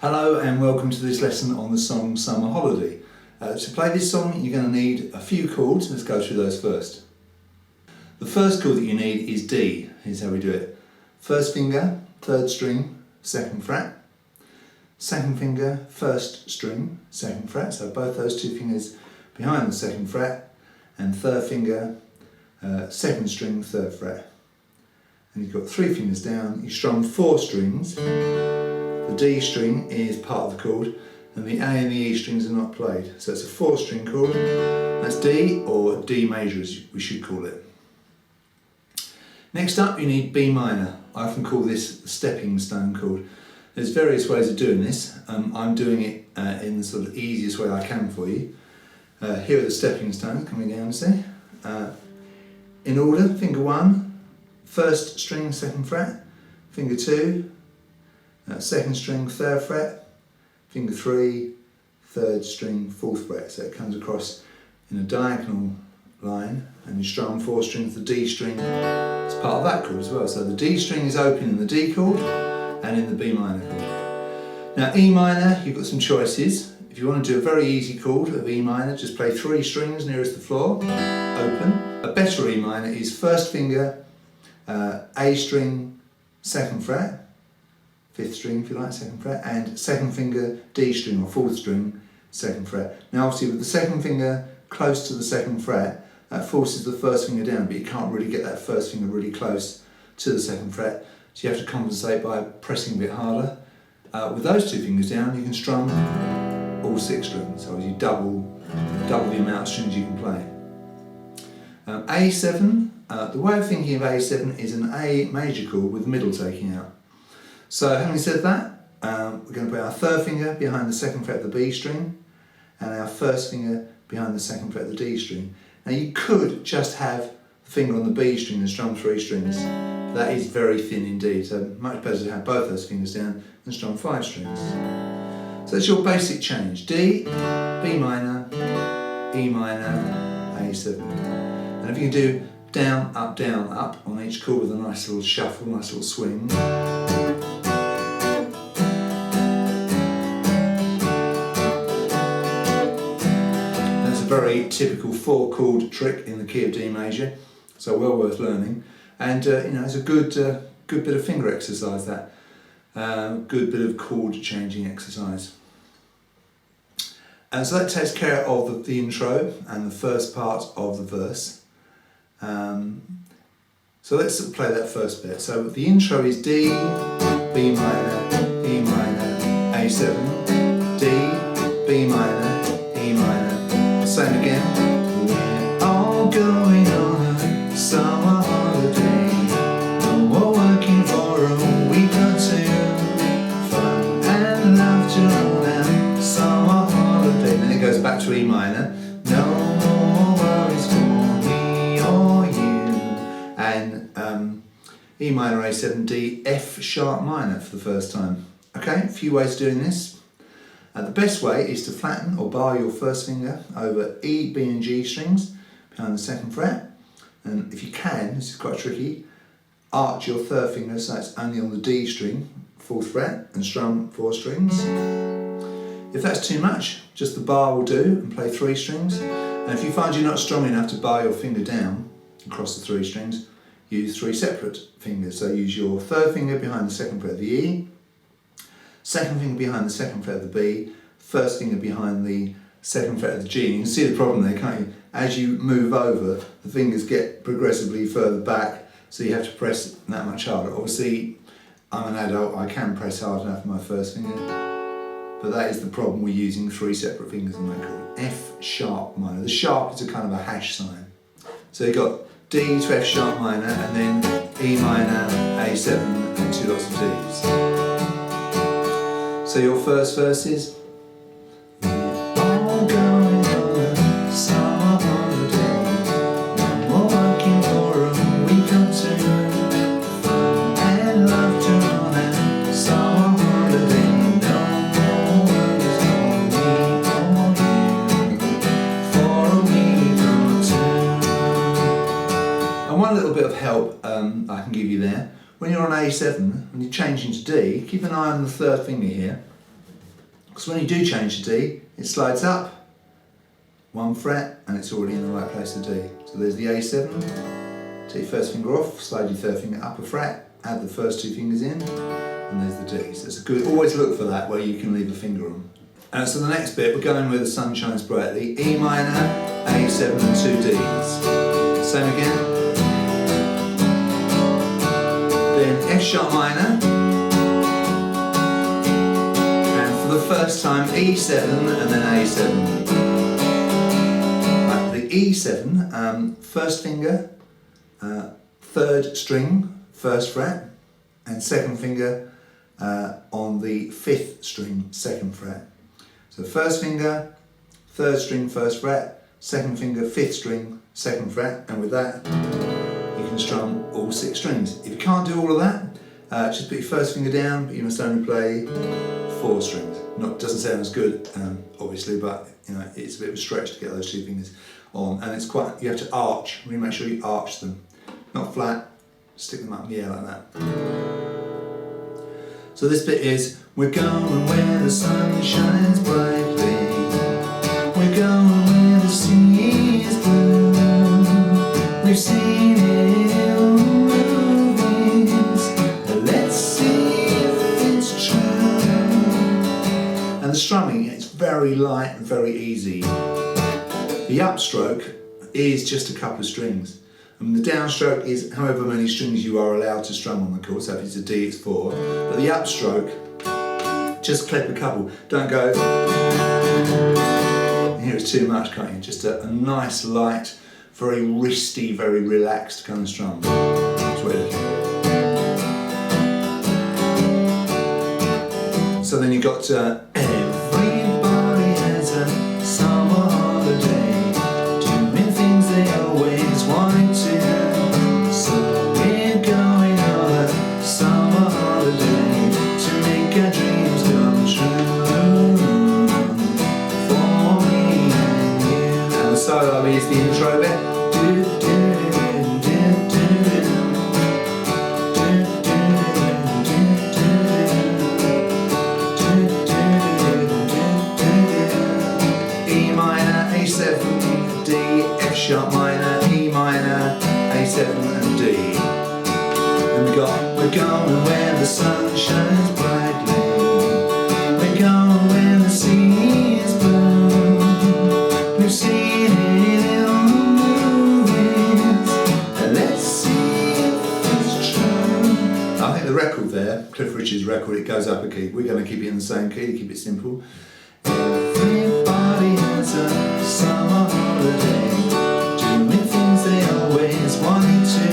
Hello and welcome to this lesson on the song Summer Holiday. To play this song you're going to need a few chords. Let's go through those first. The first chord that you need is D. Here's how we do it. First finger, third string, second fret. Second finger, first string, second fret. So both those two fingers behind the second fret. And third finger, second string, third fret. And you've got three fingers down. You strum four strings. The D string is part of the chord, and the A and the E strings are not played. So it's a 4-string chord. That's D, or D major as we should call it. Next up you need B minor. I often call this the stepping stone chord. There's various ways of doing this. I'm doing it in the sort of easiest way I can for you. Here are the stepping stones coming down, see? In order, finger 1, first string, second fret, finger 2, second string, third fret, finger 3, third string, fourth fret. So it comes across in a diagonal line, and you strum 4 strings. The D string is part of that chord as well. So the D string is open in the D chord and in the B minor chord. Now E minor, you've got some choices. If you want to do a very easy chord of E minor, just play 3 strings nearest the floor, open. A better E minor is first finger, A string, second fret, 5th string if you like, second fret, and second finger D string or 4th string, second fret. Now obviously with the second finger close to the second fret, that forces the first finger down, but you can't really get that first finger really close to the second fret, so you have to compensate by pressing a bit harder. With those two fingers down you can strum all 6 strings, so you double the amount of strings you can play. A7, the way of thinking of A7 is an A major chord with the middle taking out. So having said that, we're going to put our third finger behind the second fret of the B string and our first finger behind the second fret of the D string. Now you could just have the finger on the B string and strum 3 strings. That is very thin indeed, so much better to have both those fingers down and strum 5 strings. So that's your basic change. D, B minor, E minor, A7. And if you can do down, up on each chord with a nice little shuffle, nice little swing. Very typical 4-chord trick in the key of D major, so well worth learning, and it's a good bit of finger exercise, that good bit of chord changing exercise. And so that takes care of the intro and the first part of the verse. So let's play that first bit. So the intro is D, B minor, E minor, A7, D, B minor, E minor. Same again. We're all going on a summer holiday. No more working for a week or two. Fun and laughter on our summer holiday. Then it goes back to E minor. No more worries for me or you. And E minor, A7, D, F sharp minor for the first time. Okay, a few ways of doing this. The best way is to flatten or bar your first finger over E, B and G strings behind the second fret, and if you can, this is quite tricky, arch your third finger so it's only on the D string, 4th fret, and strum 4 strings. If that's too much, just the bar will do and play 3 strings, and if you find you're not strong enough to bar your finger down across the 3 strings, use 3 separate fingers. So use your third finger behind the second fret of the E, second finger behind the second fret of the B, first finger behind the second fret of the G. And you can see the problem there, can't you? As you move over, the fingers get progressively further back, so you have to press that much harder. Obviously, I'm an adult, I can press hard enough with my first finger, but that is the problem with using 3 separate fingers in that chord. F sharp minor. The sharp is a kind of a hash sign. So you've got D to F sharp minor, and then E minor, A7, and 2 lots of Ds. So your first verse is, we're all going on a summer holiday. No more working for a week or 2. Fun and laughter on a summer holiday. No more worries for me or you for a week or 2. And one little bit of help I can give you there. When you're on A7, when you're changing to D, keep an eye on the third finger here. Because when you do change to D, it slides up 1 fret and it's already in the right place to D. So there's the A7, take your first finger off, slide your third finger up a fret, add the first 2 fingers in, and there's the D. So it's a good, always look for that where you can leave a finger on. So the next bit, we're going where the sun shines brightly, E minor, A7 and 2 Ds. Same again. Then F sharp minor, and for the first time E7 and then A7. Right, the E7, first finger, 3rd string, 1st fret, and 2nd finger on the 5th string, 2nd fret. So 1st finger, 3rd string, 1st fret, 2nd finger, 5th string, 2nd fret, and with that you can strum all 6 strings. If you can't do all of that, just put your first finger down, but you must only play 4 strings. Doesn't sound as good, obviously, but you know it's a bit of a stretch to get those 2 fingers on, and it's quite. You have to arch. Really make sure you arch them, not flat. Stick them up in the air like that. So this bit is, we're going where the sun shines brightly, we're going where the sea is blue, we've seen it in movies, let's see if it's true. And the strumming, it's very light and very easy. The upstroke is just a couple of strings. And the downstroke is however many strings you are allowed to strum on the chord, so if it's a D it's 4, but the upstroke, just clip a couple, don't go, here it's too much, can't you? Just a nice light, very wristy, very relaxed kind of strum. That's what you're looking at. So then you've got everybody has a summer holiday, doing things they always wanted to. So we're going on a summer holiday to make our dreams come true. For me and you. And the solo is the intro bit. E minor, A7, D, F sharp minor, E minor, A7 and D. And we're going where the sun shines brightly, we're going where the sea is blue, we've seen it in movies, and let's see if it's true. I think the record there, Cliff Richard's record, it goes up a key. We're going to keep it in the same key to keep it simple. Everybody has a summer holiday, doing things they always wanted to.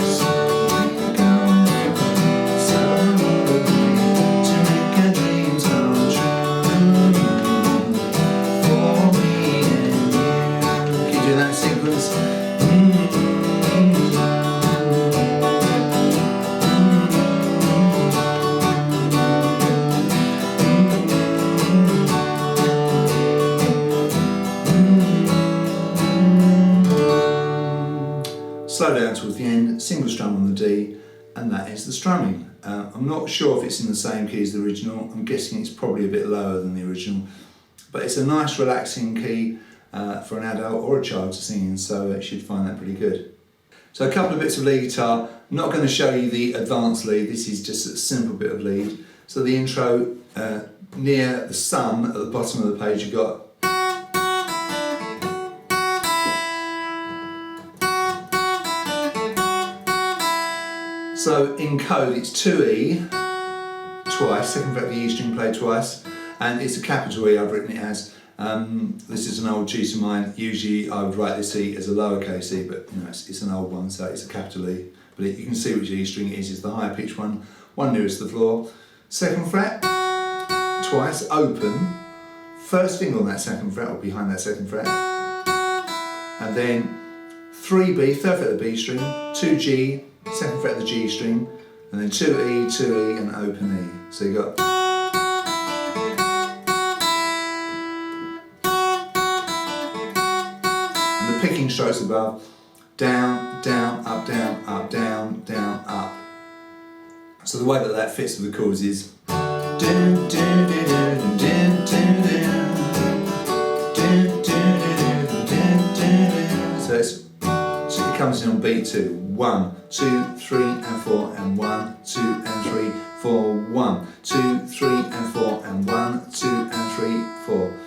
So we're going summer holiday to make our dreams come true. For me and you. Keep doing that sequence. Slow down towards the end, single strum on the D, and that is the strumming. I'm not sure if it's in the same key as the original. I'm guessing it's probably a bit lower than the original, but it's a nice relaxing key for an adult or a child to sing in, so you should find that pretty good. So a couple of bits of lead guitar. I'm not going to show you the advanced lead, this is just a simple bit of lead. So the intro, near the sun at the bottom of the page, you've got so in code it's 2E twice, 2nd fret of the E string played twice, and it's a capital E I've written it as. This is an old tutor of mine. Usually I would write this E as a lowercase e, but you know it's an old one, so it's a capital E. But you can see which E string it is. It's the higher pitched one nearest the floor. 2nd fret twice, open. First finger on that 2nd fret or behind that 2nd fret, and then 3B, 3rd fret of the B string, 2G, 2nd fret of the G string, and then 2E, 2E, and open E. So you got. And the picking strokes above, down, down, up, down, up, down, down, up. So the way that fits with the chords is. Do, do, do, do, do, do. beat 2. 1, 2, 3 and 4 and 1, 2 and 3, 4, 1, 2, 3 and 4 and 1, 2 and 3, 4.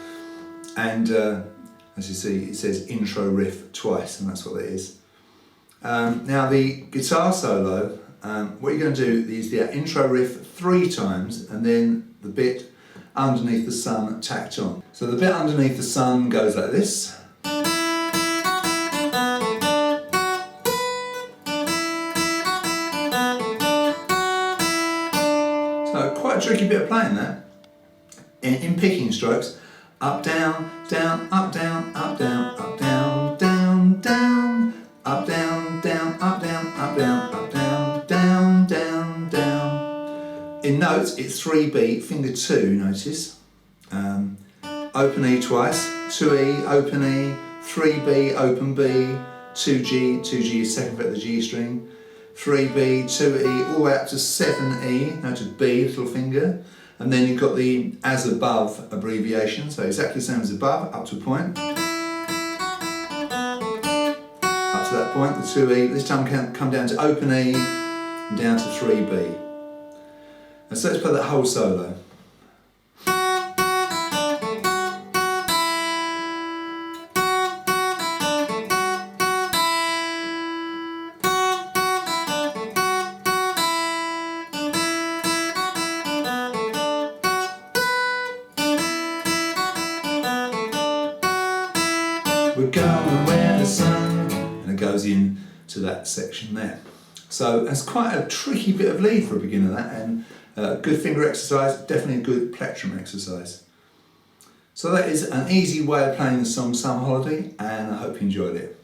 And as you see, it says intro riff twice, and that's what it is. Now the guitar solo, what you're going to do is the intro riff 3 times and then the bit underneath the sun tacked on. So the bit underneath the sun goes like this. So quite a tricky bit of playing that. In picking strokes, up, down, down, up, down, up, down, up, down, down, down, up, down, down, up, down, up, down, up, down, down, down, down. In notes, it's 3 beat, finger 2, notice. Open E twice, 2E, open E, 3B, open B, 2G, 2G is second fret of the G string, 3B, 2E, all the way up to 7E, notice B, little finger. And then you've got the as above abbreviation, so exactly the same as above, up to a point. Up to that point, the 2E, this time can come down to open E, and down to 3B. And so let's play that whole solo. We're going where the sun, and it goes in to that section there. So that's quite a tricky bit of lead for a beginner, that, and good finger exercise, definitely a good plectrum exercise. So that is an easy way of playing the song Summer Holiday, and I hope you enjoyed it.